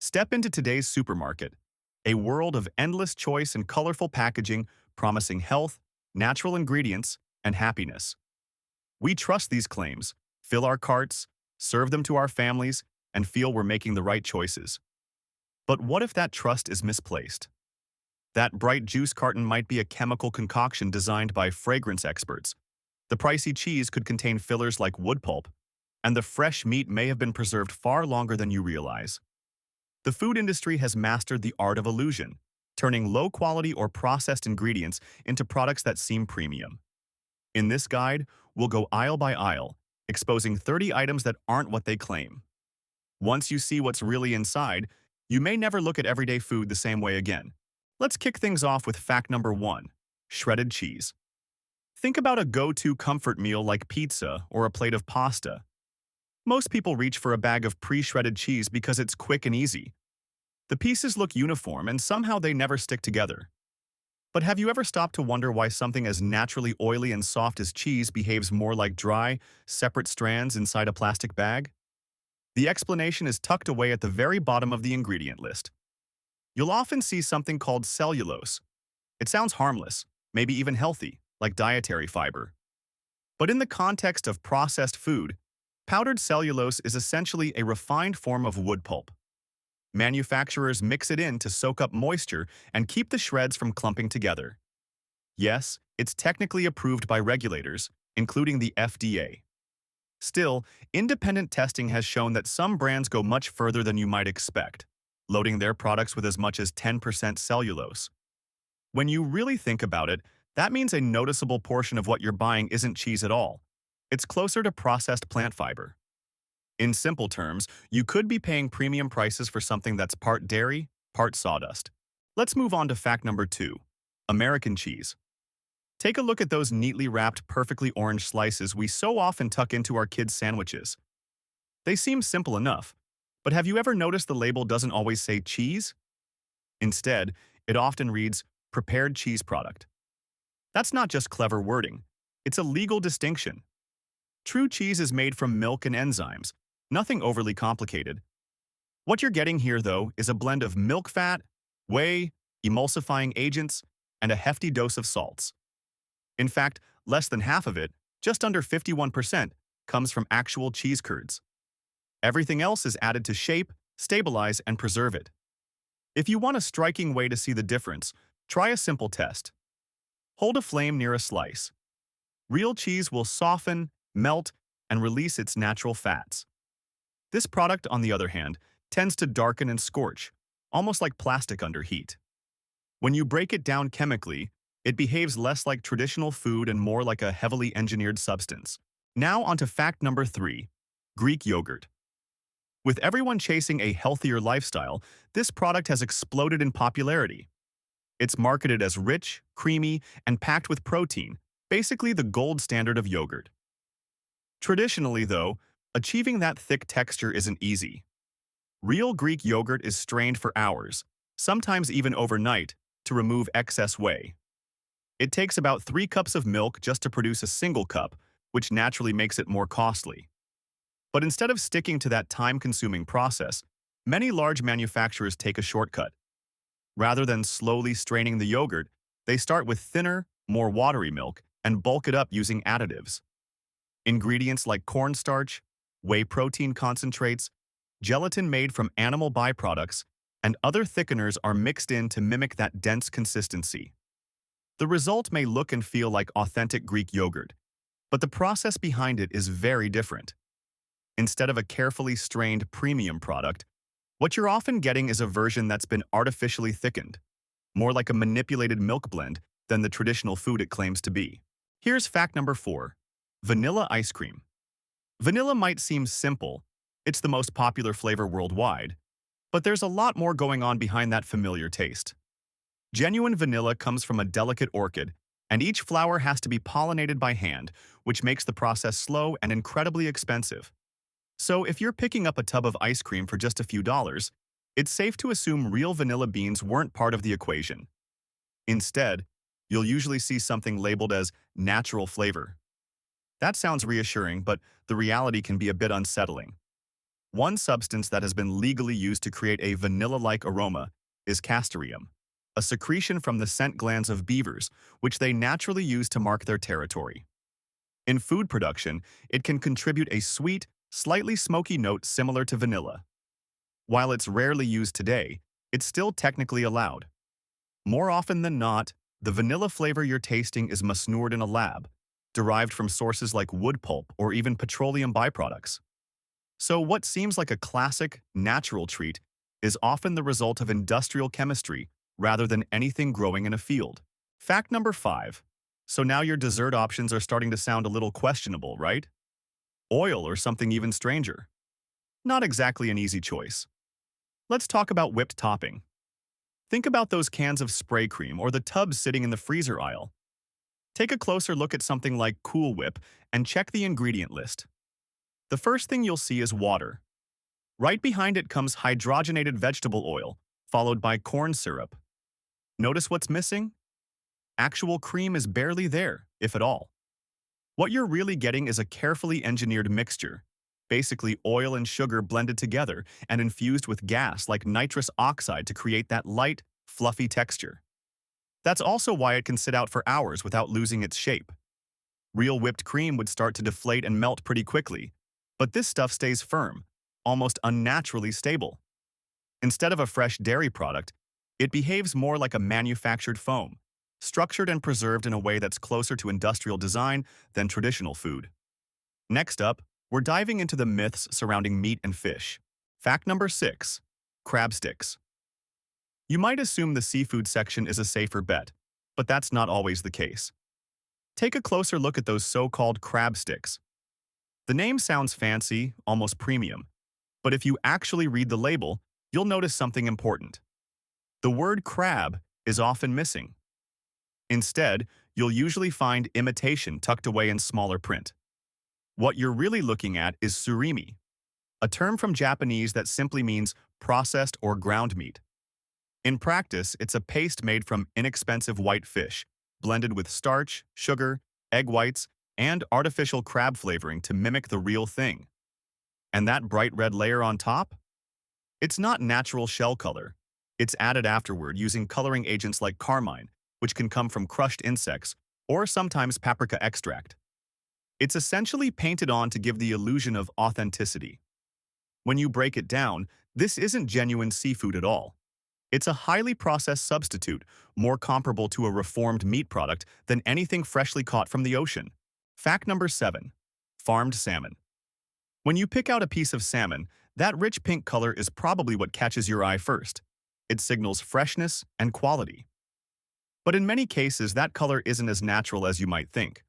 Step into today's supermarket, a world of endless choice and colorful packaging promising health, natural ingredients, and happiness. We trust these claims, fill our carts, serve them to our families, and feel we're making the right choices. But what if that trust is misplaced? That bright juice carton might be a chemical concoction designed by fragrance experts. The pricey cheese could contain fillers like wood pulp, and the fresh meat may have been preserved far longer than you realize. The food industry has mastered the art of illusion, turning low-quality or processed ingredients into products that seem premium. In this guide, we'll go aisle by aisle, exposing 30 items that aren't what they claim. Once you see what's really inside, you may never look at everyday food the same way again. Let's kick things off with fact number 1, shredded cheese. Think about a go-to comfort meal like pizza or a plate of pasta. Most people reach for a bag of pre-shredded cheese because it's quick and easy. The pieces look uniform and somehow they never stick together. But have you ever stopped to wonder why something as naturally oily and soft as cheese behaves more like dry, separate strands inside a plastic bag? The explanation is tucked away at the very bottom of the ingredient list. You'll often see something called cellulose. It sounds harmless, maybe even healthy, like dietary fiber. But in the context of processed food, powdered cellulose is essentially a refined form of wood pulp. Manufacturers mix it in to soak up moisture and keep the shreds from clumping together. Yes, it's technically approved by regulators, including the FDA. Still, independent testing has shown that some brands go much further than you might expect, loading their products with as much as 10% cellulose. When you really think about it, that means a noticeable portion of what you're buying isn't cheese at all. It's closer to processed plant fiber. In simple terms, you could be paying premium prices for something that's part dairy, part sawdust. Let's move on to fact number 2, American cheese. Take a look at those neatly wrapped, perfectly orange slices we so often tuck into our kids' sandwiches. They seem simple enough, but have you ever noticed the label doesn't always say cheese? Instead, it often reads, prepared cheese product. That's not just clever wording, it's a legal distinction. True cheese is made from milk and enzymes, nothing overly complicated. What you're getting here, though, is a blend of milk fat, whey, emulsifying agents, and a hefty dose of salts. In fact, less than half of it, just under 51%, comes from actual cheese curds. Everything else is added to shape, stabilize, and preserve it. If you want a striking way to see the difference, try a simple test. Hold a flame near a slice. Real cheese will soften, melt, and release its natural fats. This product, on the other hand, tends to darken and scorch, almost like plastic under heat. When you break it down chemically, it behaves less like traditional food and more like a heavily engineered substance. Now onto fact number 3, Greek yogurt. With everyone chasing a healthier lifestyle, this product has exploded in popularity. It's marketed as rich, creamy, and packed with protein, basically the gold standard of yogurt. Traditionally, though, achieving that thick texture isn't easy. Real Greek yogurt is strained for hours, sometimes even overnight, to remove excess whey. It takes about 3 cups of milk just to produce a single cup, which naturally makes it more costly. But instead of sticking to that time-consuming process, many large manufacturers take a shortcut. Rather than slowly straining the yogurt, they start with thinner, more watery milk and bulk it up using additives. Ingredients like cornstarch, whey protein concentrates, gelatin made from animal byproducts, and other thickeners are mixed in to mimic that dense consistency. The result may look and feel like authentic Greek yogurt, but the process behind it is very different. Instead of a carefully strained premium product, what you're often getting is a version that's been artificially thickened, more like a manipulated milk blend than the traditional food it claims to be. Here's fact number 4, vanilla ice cream. Vanilla might seem simple, it's the most popular flavor worldwide, but there's a lot more going on behind that familiar taste. Genuine vanilla comes from a delicate orchid, and each flower has to be pollinated by hand, which makes the process slow and incredibly expensive. So if you're picking up a tub of ice cream for just a few dollars, it's safe to assume real vanilla beans weren't part of the equation. Instead, you'll usually see something labeled as natural flavor. That sounds reassuring, but the reality can be a bit unsettling. One substance that has been legally used to create a vanilla-like aroma is castoreum, a secretion from the scent glands of beavers, which they naturally use to mark their territory. In food production, it can contribute a sweet, slightly smoky note similar to vanilla. While it's rarely used today, it's still technically allowed. More often than not, the vanilla flavor you're tasting is masnured in a lab, derived from sources like wood pulp or even petroleum byproducts. So what seems like a classic, natural treat is often the result of industrial chemistry rather than anything growing in a field. Fact number 5. So now your dessert options are starting to sound a little questionable, right? Oil or something even stranger. Not exactly an easy choice. Let's talk about whipped topping. Think about those cans of spray cream or the tubs sitting in the freezer aisle. Take a closer look at something like Cool Whip and check the ingredient list. The first thing you'll see is water. Right behind it comes hydrogenated vegetable oil, followed by corn syrup. Notice what's missing? Actual cream is barely there, if at all. What you're really getting is a carefully engineered mixture, basically oil and sugar blended together and infused with gas like nitrous oxide to create that light, fluffy texture. That's also why it can sit out for hours without losing its shape. Real whipped cream would start to deflate and melt pretty quickly, but this stuff stays firm, almost unnaturally stable. Instead of a fresh dairy product, it behaves more like a manufactured foam, structured and preserved in a way that's closer to industrial design than traditional food. Next up, we're diving into the myths surrounding meat and fish. Fact number 6. Crab sticks. You might assume the seafood section is a safer bet, but that's not always the case. Take a closer look at those so-called crab sticks. The name sounds fancy, almost premium, but if you actually read the label, you'll notice something important. The word crab is often missing. Instead, you'll usually find imitation tucked away in smaller print. What you're really looking at is surimi, a term from Japanese that simply means processed or ground meat. In practice, it's a paste made from inexpensive white fish, blended with starch, sugar, egg whites, and artificial crab flavoring to mimic the real thing. And that bright red layer on top? It's not natural shell color. It's added afterward using coloring agents like carmine, which can come from crushed insects, or sometimes paprika extract. It's essentially painted on to give the illusion of authenticity. When you break it down, this isn't genuine seafood at all. It's a highly processed substitute, more comparable to a reformed meat product than anything freshly caught from the ocean. Fact number 7. Farmed salmon. When you pick out a piece of salmon, that rich pink color is probably what catches your eye first. It signals freshness and quality. But in many cases, that color isn't as natural as you might think.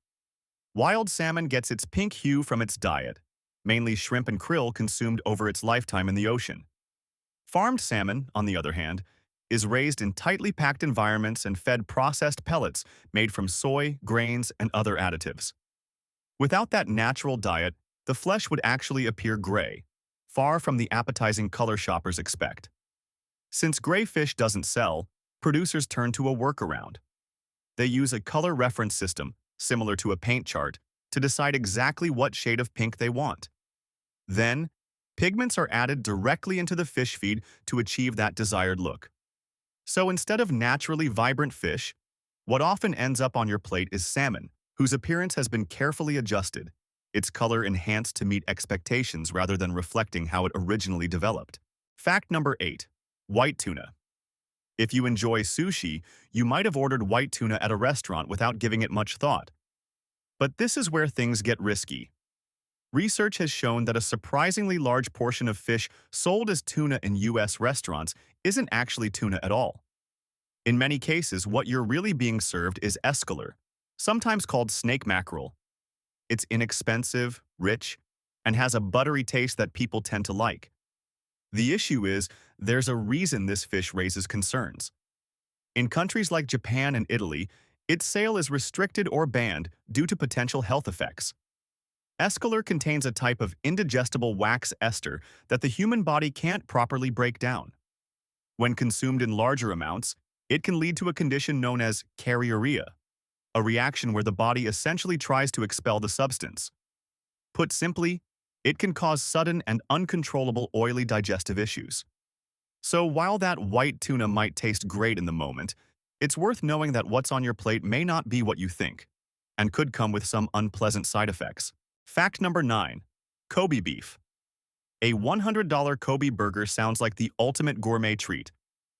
Wild salmon gets its pink hue from its diet, mainly shrimp and krill consumed over its lifetime in the ocean. Farmed salmon, on the other hand, is raised in tightly packed environments and fed processed pellets made from soy, grains, and other additives. Without that natural diet, the flesh would actually appear gray, far from the appetizing color shoppers expect. Since gray fish doesn't sell, producers turn to a workaround. They use a color reference system, similar to a paint chart, to decide exactly what shade of pink they want. Then, pigments are added directly into the fish feed to achieve that desired look. So instead of naturally vibrant fish, what often ends up on your plate is salmon, whose appearance has been carefully adjusted, its color enhanced to meet expectations rather than reflecting how it originally developed. Fact number 8. White tuna. If you enjoy sushi, you might have ordered white tuna at a restaurant without giving it much thought. But this is where things get risky. Research has shown that a surprisingly large portion of fish sold as tuna in U.S. restaurants isn't actually tuna at all. In many cases, what you're really being served is escolar, sometimes called snake mackerel. It's inexpensive, rich, and has a buttery taste that people tend to like. The issue is, there's a reason this fish raises concerns. In countries like Japan and Italy, its sale is restricted or banned due to potential health effects. Escolar contains a type of indigestible wax ester that the human body can't properly break down. When consumed in larger amounts, it can lead to a condition known as carriuria, a reaction where the body essentially tries to expel the substance. Put simply, It can cause sudden and uncontrollable oily digestive issues. So while that white tuna might taste great in the moment, it's worth knowing that what's on your plate may not be what you think, and could come with some unpleasant side effects. Fact number 9. Kobe beef. A $100 Kobe burger sounds like the ultimate gourmet treat,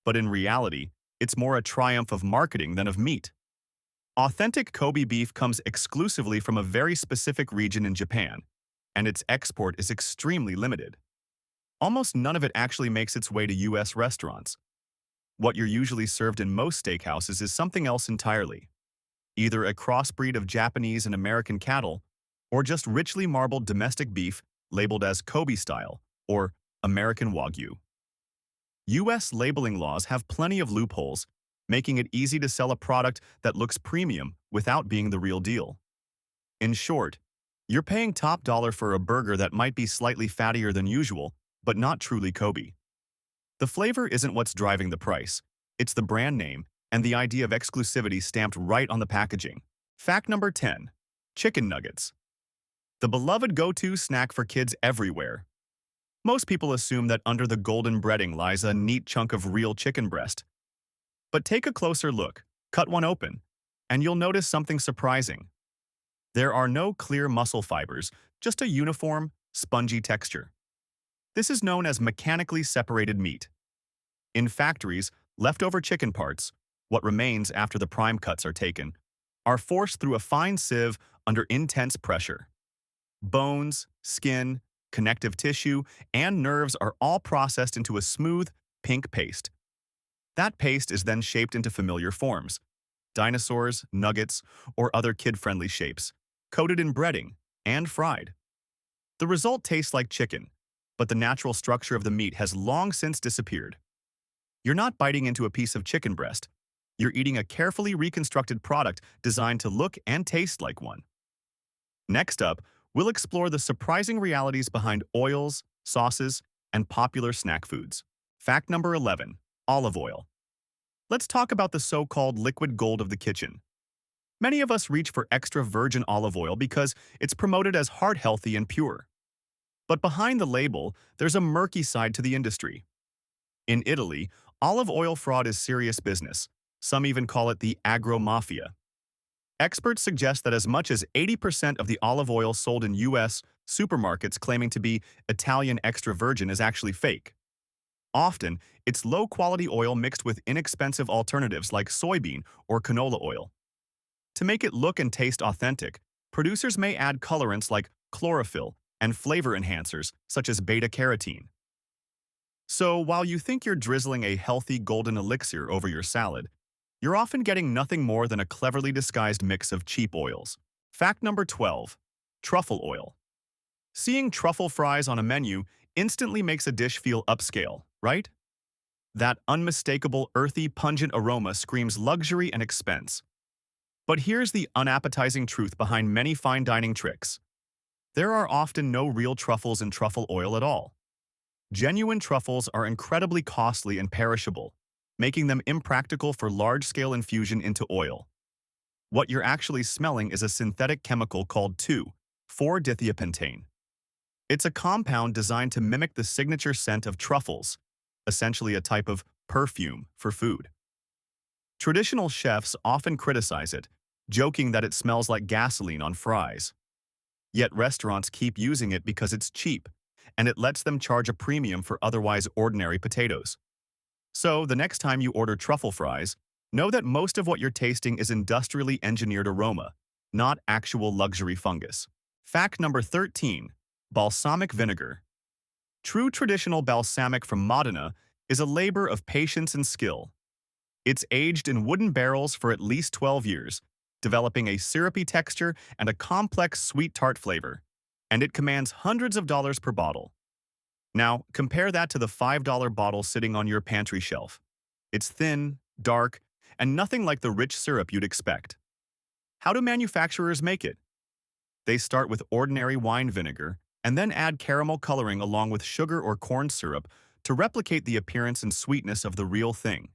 but in reality, it's more a triumph of marketing than of meat. Authentic Kobe beef comes exclusively from a very specific region in Japan, and its export is extremely limited. Almost none of it actually makes its way to US restaurants. What you're usually served in most steakhouses is something else entirely, either a crossbreed of Japanese and American cattle, or just richly marbled domestic beef labeled as Kobe style or American Wagyu. US labeling laws have plenty of loopholes, making it easy to sell a product that looks premium without being the real deal. In short, you're paying top dollar for a burger that might be slightly fattier than usual, but not truly Kobe. The flavor isn't what's driving the price. It's the brand name and the idea of exclusivity stamped right on the packaging. Fact number 10. Chicken nuggets. The beloved go-to snack for kids everywhere. Most people assume that under the golden breading lies a neat chunk of real chicken breast. But take a closer look, cut one open, and you'll notice something surprising. There are no clear muscle fibers, just a uniform, spongy texture. This is known as mechanically separated meat. In factories, leftover chicken parts, what remains after the prime cuts are taken, are forced through a fine sieve under intense pressure. Bones, skin, connective tissue, and nerves are all processed into a smooth, pink paste. That paste is then shaped into familiar forms, dinosaurs, nuggets, or other kid-friendly shapes, coated in breading and fried. The result tastes like chicken, but the natural structure of the meat has long since disappeared. You're not biting into a piece of chicken breast. You're eating a carefully reconstructed product designed to look and taste like one. Next up, we'll explore the surprising realities behind oils, sauces, and popular snack foods. Fact number 11. Olive oil. Let's talk about the so-called liquid gold of the kitchen. Many of us reach for extra virgin olive oil because it's promoted as heart-healthy and pure. But behind the label, there's a murky side to the industry. In Italy, olive oil fraud is serious business. Some even call it the agro-mafia. Experts suggest that as much as 80% of the olive oil sold in US supermarkets claiming to be Italian extra virgin is actually fake. Often, it's low-quality oil mixed with inexpensive alternatives like soybean or canola oil. To make it look and taste authentic, producers may add colorants like chlorophyll and flavor enhancers such as beta-carotene. So while you think you're drizzling a healthy golden elixir over your salad, you're often getting nothing more than a cleverly disguised mix of cheap oils. Fact number 12. Truffle oil. Seeing truffle fries on a menu instantly makes a dish feel upscale, right? That unmistakable, earthy, pungent aroma screams luxury and expense. But here's the unappetizing truth behind many fine dining tricks. There are often no real truffles in truffle oil at all. Genuine truffles are incredibly costly and perishable, making them impractical for large-scale infusion into oil. What you're actually smelling is a synthetic chemical called 2,4-dithiapentane. It's a compound designed to mimic the signature scent of truffles, essentially a type of perfume for food. Traditional chefs often criticize it, joking that it smells like gasoline on fries. Yet restaurants keep using it because it's cheap, and it lets them charge a premium for otherwise ordinary potatoes. So, the next time you order truffle fries, know that most of what you're tasting is industrially engineered aroma, not actual luxury fungus. Fact number 13. Balsamic vinegar. True traditional balsamic from Modena is a labor of patience and skill. It's aged in wooden barrels for at least 12 years, developing a syrupy texture and a complex sweet tart flavor, and it commands hundreds of dollars per bottle. Now, compare that to the $5 bottle sitting on your pantry shelf. It's thin, dark, and nothing like the rich syrup you'd expect. How do manufacturers make it? They start with ordinary wine vinegar and then add caramel coloring along with sugar or corn syrup to replicate the appearance and sweetness of the real thing.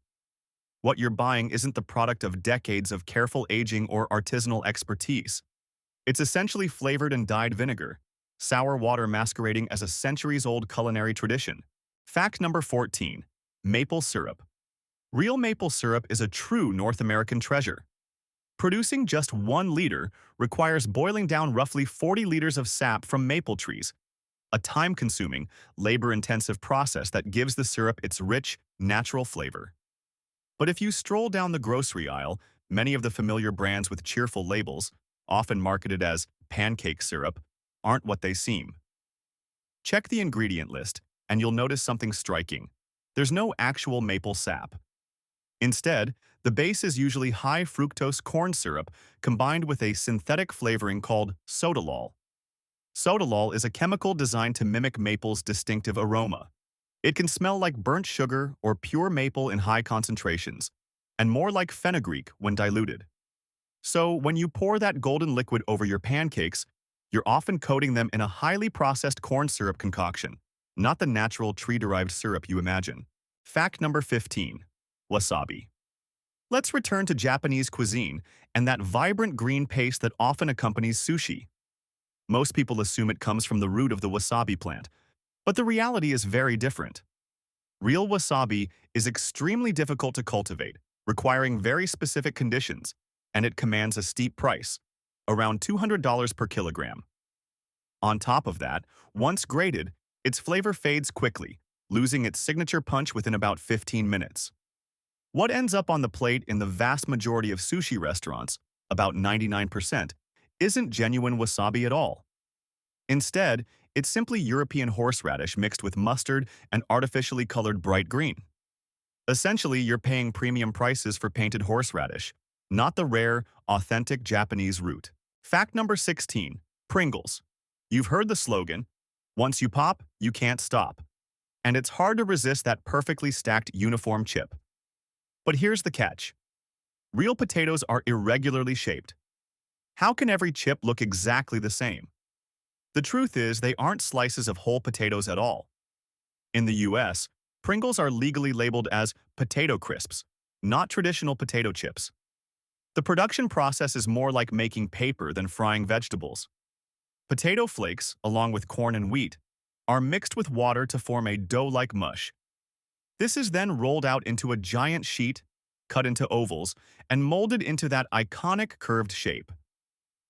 What you're buying isn't the product of decades of careful aging or artisanal expertise. It's essentially flavored and dyed vinegar, sour water masquerading as a centuries-old culinary tradition. Fact number 14. Maple syrup. Real maple syrup is a true North American treasure. Producing just 1 liter requires boiling down roughly 40 liters of sap from maple trees, a time-consuming, labor-intensive process that gives the syrup its rich, natural flavor. But if you stroll down the grocery aisle, many of the familiar brands with cheerful labels, often marketed as pancake syrup, aren't what they seem. Check the ingredient list, and you'll notice something striking. There's no actual maple sap. Instead, the base is usually high fructose corn syrup combined with a synthetic flavoring called sotalol. Sotalol is a chemical designed to mimic maple's distinctive aroma. It can smell like burnt sugar or pure maple in high concentrations, and more like fenugreek when diluted. So when you pour that golden liquid over your pancakes, you're often coating them in a highly processed corn syrup concoction, not the natural tree-derived syrup you imagine. Fact number 15. Wasabi. Let's return to Japanese cuisine and that vibrant green paste that often accompanies sushi. Most people assume it comes from the root of the wasabi plant, but the reality is very different. Real wasabi is extremely difficult to cultivate, requiring very specific conditions, and it commands a steep price, around $200 per kilogram. On top of that, once grated, its flavor fades quickly, losing its signature punch within about 15 minutes. What ends up on the plate in the vast majority of sushi restaurants, about 99%, isn't genuine wasabi at all. Instead, it's simply European horseradish mixed with mustard and artificially colored bright green. Essentially, you're paying premium prices for painted horseradish, not the rare, authentic Japanese root. Fact number 16. Pringles. You've heard the slogan, once you pop, you can't stop. And it's hard to resist that perfectly stacked uniform chip. But here's the catch. Real potatoes are irregularly shaped. How can every chip look exactly the same? The truth is they aren't slices of whole potatoes at all. In the US, Pringles are legally labeled as potato crisps, not traditional potato chips. The production process is more like making paper than frying vegetables. Potato flakes, along with corn and wheat, are mixed with water to form a dough-like mush. This is then rolled out into a giant sheet, cut into ovals, and molded into that iconic curved shape.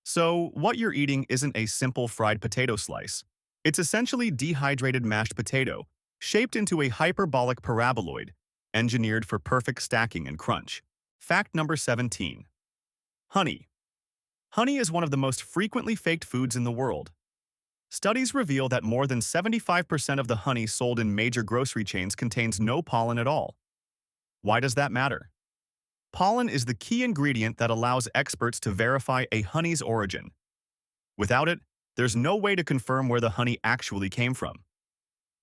So, what you're eating isn't a simple fried potato slice. It's essentially dehydrated mashed potato, shaped into a hyperbolic paraboloid, engineered for perfect stacking and crunch. Fact number 17. Honey. Honey is one of the most frequently faked foods in the world. Studies reveal that more than 75% of the honey sold in major grocery chains contains no pollen at all. Why does that matter? Pollen is the key ingredient that allows experts to verify a honey's origin. Without it, there's no way to confirm where the honey actually came from.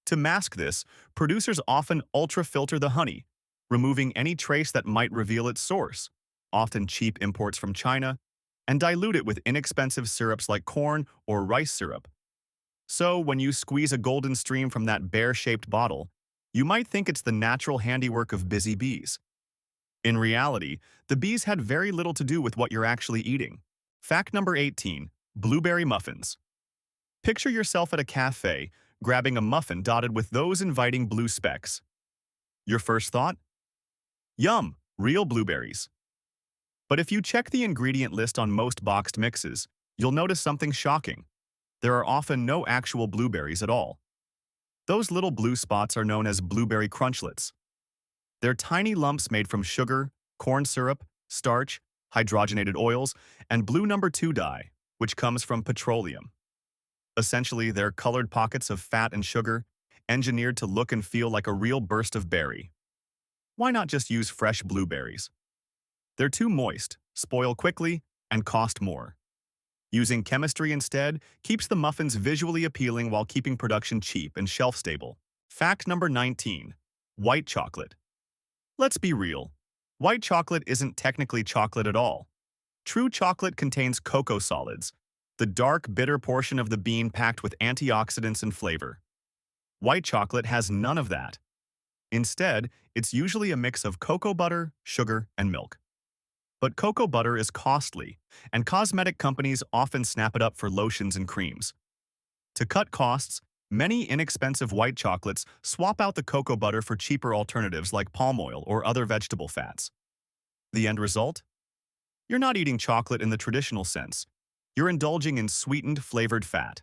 To mask this, producers often ultra-filter the honey, removing any trace that might reveal its source, often cheap imports from China, and dilute it with inexpensive syrups like corn or rice syrup. So, when you squeeze a golden stream from that bear-shaped bottle, you might think it's the natural handiwork of busy bees. In reality, the bees had very little to do with what you're actually eating. Fact number 18. Blueberry muffins. Picture yourself at a cafe, grabbing a muffin dotted with those inviting blue specks. Your first thought? Yum, real blueberries. But if you check the ingredient list on most boxed mixes, you'll notice something shocking. There are often no actual blueberries at all. Those little blue spots are known as blueberry crunchlets. They're tiny lumps made from sugar, corn syrup, starch, hydrogenated oils, and blue number 2 dye, which comes from petroleum. Essentially, they're colored pockets of fat and sugar, engineered to look and feel like a real burst of berry. Why not just use fresh blueberries? They're too moist, spoil quickly, and cost more. Using chemistry instead keeps the muffins visually appealing while keeping production cheap and shelf-stable. Fact number 19. White chocolate. Let's be real. White chocolate isn't technically chocolate at all. True chocolate contains cocoa solids, the dark, bitter portion of the bean packed with antioxidants and flavor. White chocolate has none of that. Instead, it's usually a mix of cocoa butter, sugar, and milk. But cocoa butter is costly, and cosmetic companies often snap it up for lotions and creams. To cut costs, many inexpensive white chocolates swap out the cocoa butter for cheaper alternatives like palm oil or other vegetable fats. The end result? You're not eating chocolate in the traditional sense. You're indulging in sweetened, flavored fat.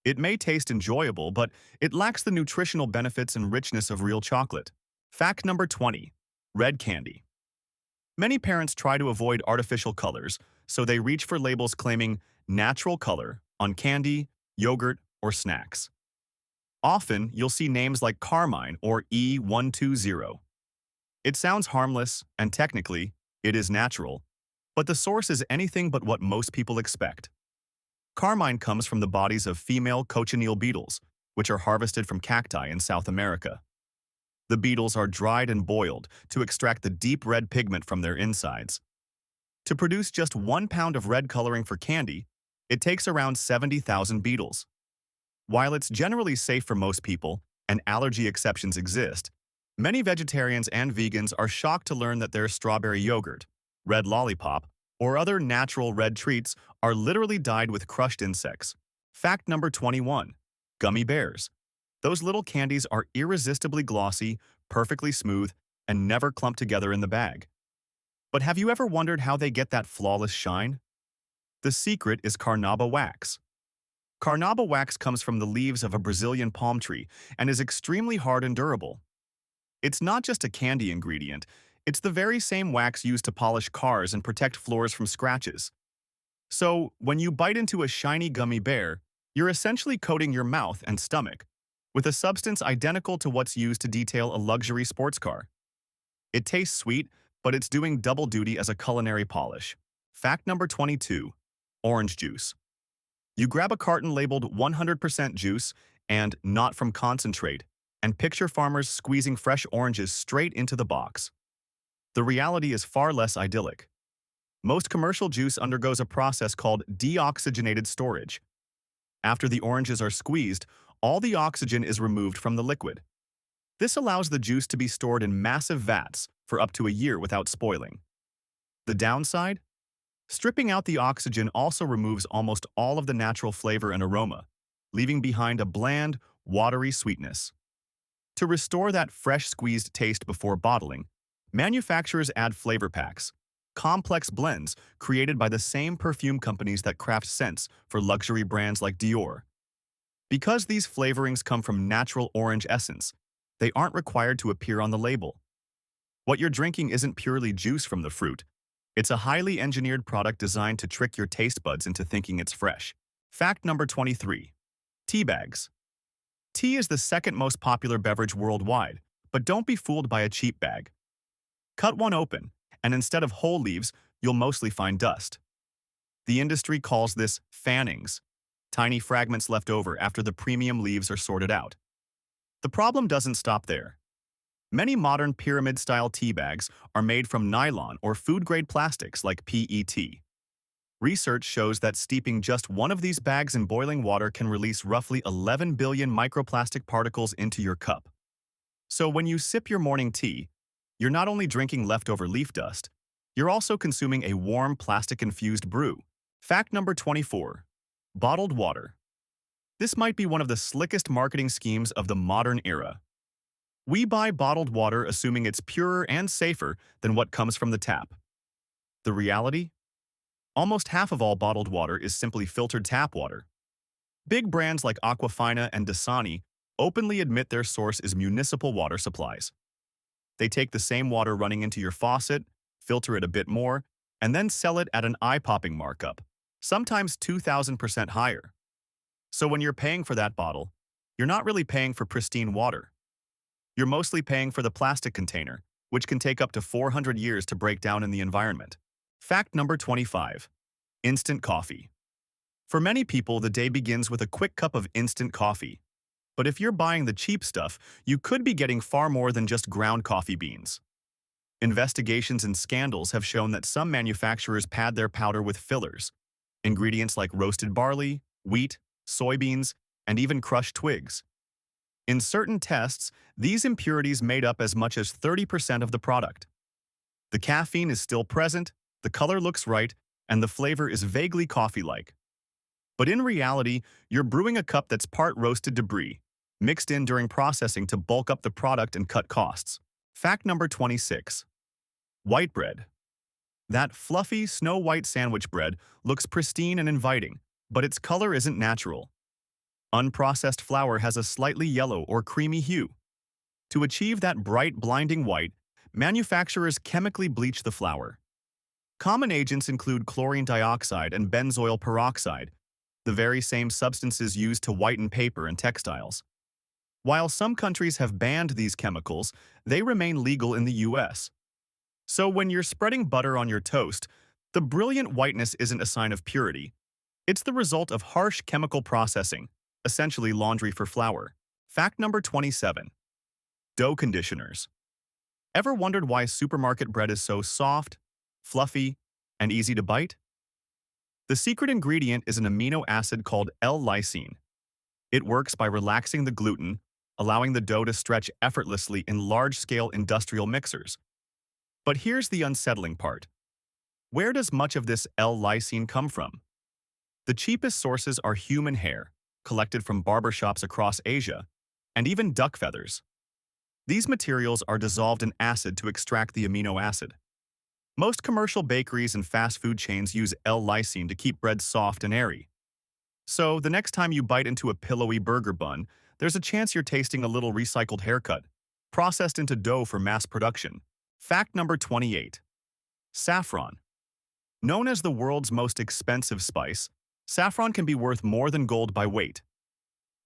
It may taste enjoyable, but it lacks the nutritional benefits and richness of real chocolate. Fact number 20. Red candy. Many parents try to avoid artificial colors, so they reach for labels claiming natural color on candy, yogurt, or snacks. Often, you'll see names like Carmine or E120. It sounds harmless, and technically, it is natural, but the source is anything but what most people expect. Carmine comes from the bodies of female cochineal beetles, which are harvested from cacti in South America. The beetles are dried and boiled to extract the deep red pigment from their insides. To produce just 1 pound of red coloring for candy, it takes around 70,000 beetles. While it's generally safe for most people, and allergy exceptions exist, many vegetarians and vegans are shocked to learn that their strawberry yogurt, red lollipop, or other natural red treats are literally dyed with crushed insects. Fact number 21. Gummy bears. Those little candies are irresistibly glossy, perfectly smooth, and never clump together in the bag. But have you ever wondered how they get that flawless shine? The secret is carnauba wax. Carnauba wax comes from the leaves of a Brazilian palm tree and is extremely hard and durable. It's not just a candy ingredient, it's the very same wax used to polish cars and protect floors from scratches. So, when you bite into a shiny gummy bear, you're essentially coating your mouth and stomach with a substance identical to what's used to detail a luxury sports car. It tastes sweet, but it's doing double duty as a culinary polish. Fact number 22. Orange juice. You grab a carton labeled 100% juice and not from concentrate, and picture farmers squeezing fresh oranges straight into the box. The reality is far less idyllic. Most commercial juice undergoes a process called deoxygenated storage. After the oranges are squeezed, all the oxygen is removed from the liquid. This allows the juice to be stored in massive vats for up to a year without spoiling. The downside? Stripping out the oxygen also removes almost all of the natural flavor and aroma, leaving behind a bland, watery sweetness. To restore that fresh squeezed taste before bottling, manufacturers add flavor packs, complex blends created by the same perfume companies that craft scents for luxury brands like Dior. Because these flavorings come from natural orange essence, they aren't required to appear on the label. What you're drinking isn't purely juice from the fruit. It's a highly engineered product designed to trick your taste buds into thinking it's fresh. Fact number 23. Tea bags. Tea is the second most popular beverage worldwide, but don't be fooled by a cheap bag. Cut one open, and instead of whole leaves, you'll mostly find dust. The industry calls this fannings, tiny fragments left over after the premium leaves are sorted out. The problem doesn't stop there. Many modern pyramid-style tea bags are made from nylon or food-grade plastics like PET. Research shows that steeping just one of these bags in boiling water can release roughly 11 billion microplastic particles into your cup. So when you sip your morning tea, you're not only drinking leftover leaf dust, you're also consuming a warm plastic-infused brew. Fact number 24. Bottled water. This might be one of the slickest marketing schemes of the modern era. We buy bottled water assuming it's purer and safer than what comes from the tap. The reality? Almost half of all bottled water is simply filtered tap water. Big brands like Aquafina and Dasani openly admit their source is municipal water supplies. They take the same water running into your faucet, filter it a bit more, and then sell it at an eye-popping markup, sometimes 2,000% higher. So when you're paying for that bottle, you're not really paying for pristine water. You're mostly paying for the plastic container, which can take up to 400 years to break down in the environment. Fact number 25. Instant coffee. For many people, the day begins with a quick cup of instant coffee. But if you're buying the cheap stuff, you could be getting far more than just ground coffee beans. Investigations and scandals have shown that some manufacturers pad their powder with fillers, ingredients like roasted barley, wheat, soybeans, and even crushed twigs. In certain tests, these impurities made up as much as 30% of the product. The caffeine is still present, the color looks right, and the flavor is vaguely coffee-like. But in reality, you're brewing a cup that's part roasted debris, mixed in during processing to bulk up the product and cut costs. Fact number 26. White bread. That fluffy, snow-white sandwich bread looks pristine and inviting, but its color isn't natural. Unprocessed flour has a slightly yellow or creamy hue. To achieve that bright, blinding white, manufacturers chemically bleach the flour. Common agents include chlorine dioxide and benzoyl peroxide, the very same substances used to whiten paper and textiles. While some countries have banned these chemicals, they remain legal in the US. So when you're spreading butter on your toast, the brilliant whiteness isn't a sign of purity. It's the result of harsh chemical processing, essentially laundry for flour. Fact number 27. Dough conditioners. Ever wondered why supermarket bread is so soft, fluffy, and easy to bite? The secret ingredient is an amino acid called L-lysine. It works by relaxing the gluten, allowing the dough to stretch effortlessly in large-scale industrial mixers. But here's the unsettling part. Where does much of this L-lysine come from? The cheapest sources are human hair, collected from barbershops across Asia, and even duck feathers. These materials are dissolved in acid to extract the amino acid. Most commercial bakeries and fast food chains use L-lysine to keep bread soft and airy. So, the next time you bite into a pillowy burger bun, there's a chance you're tasting a little recycled haircut, processed into dough for mass production. Fact number 28. Saffron. Known as the world's most expensive spice, saffron can be worth more than gold by weight.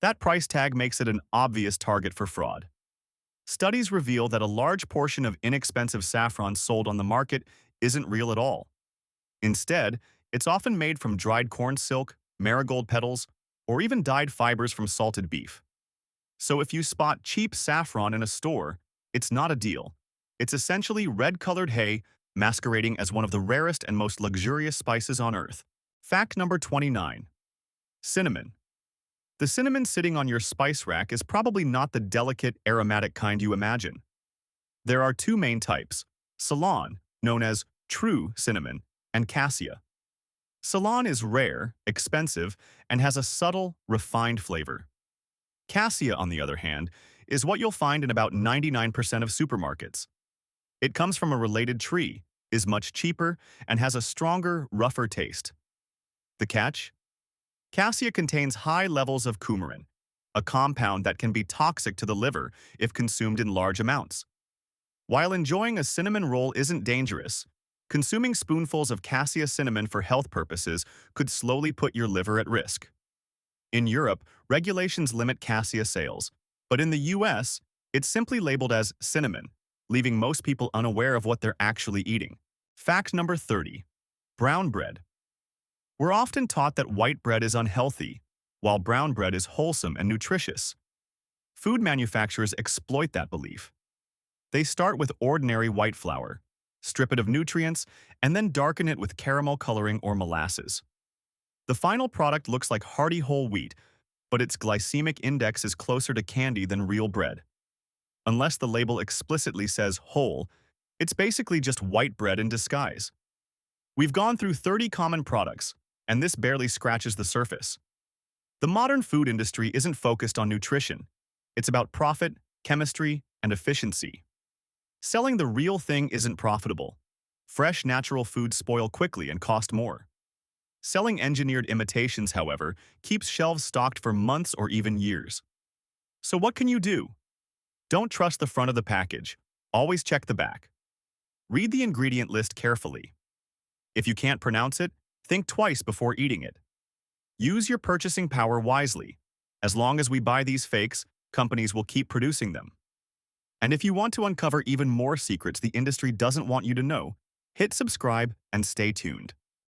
That price tag makes it an obvious target for fraud. Studies reveal that a large portion of inexpensive saffron sold on the market isn't real at all. Instead, it's often made from dried corn silk, marigold petals, or even dyed fibers from salted beef. So if you spot cheap saffron in a store, it's not a deal. It's essentially red-colored hay masquerading as one of the rarest and most luxurious spices on Earth. Fact number 29. Cinnamon. The cinnamon sitting on your spice rack is probably not the delicate, aromatic kind you imagine. There are two main types: Ceylon, known as true cinnamon, and Cassia. Ceylon is rare, expensive, and has a subtle, refined flavor. Cassia, on the other hand, is what you'll find in about 99% of supermarkets. It comes from a related tree, is much cheaper, and has a stronger, rougher taste. The catch? Cassia contains high levels of coumarin, a compound that can be toxic to the liver if consumed in large amounts. While enjoying a cinnamon roll isn't dangerous, consuming spoonfuls of cassia cinnamon for health purposes could slowly put your liver at risk. In Europe, regulations limit cassia sales, but in the US, it's simply labeled as cinnamon, leaving most people unaware of what they're actually eating. Fact number 30. Brown bread. We're often taught that white bread is unhealthy, while brown bread is wholesome and nutritious. Food manufacturers exploit that belief. They start with ordinary white flour, strip it of nutrients, and then darken it with caramel coloring or molasses. The final product looks like hearty whole wheat, but its glycemic index is closer to candy than real bread. Unless the label explicitly says whole, it's basically just white bread in disguise. We've gone through 30 common products, and this barely scratches the surface. The modern food industry isn't focused on nutrition. It's about profit, chemistry, and efficiency. Selling the real thing isn't profitable. Fresh, natural foods spoil quickly and cost more. Selling engineered imitations, however, keeps shelves stocked for months or even years. So what can you do? Don't trust the front of the package. Always check the back. Read the ingredient list carefully. If you can't pronounce it, think twice before eating it. Use your purchasing power wisely. As long as we buy these fakes, companies will keep producing them. And if you want to uncover even more secrets the industry doesn't want you to know, hit subscribe and stay tuned.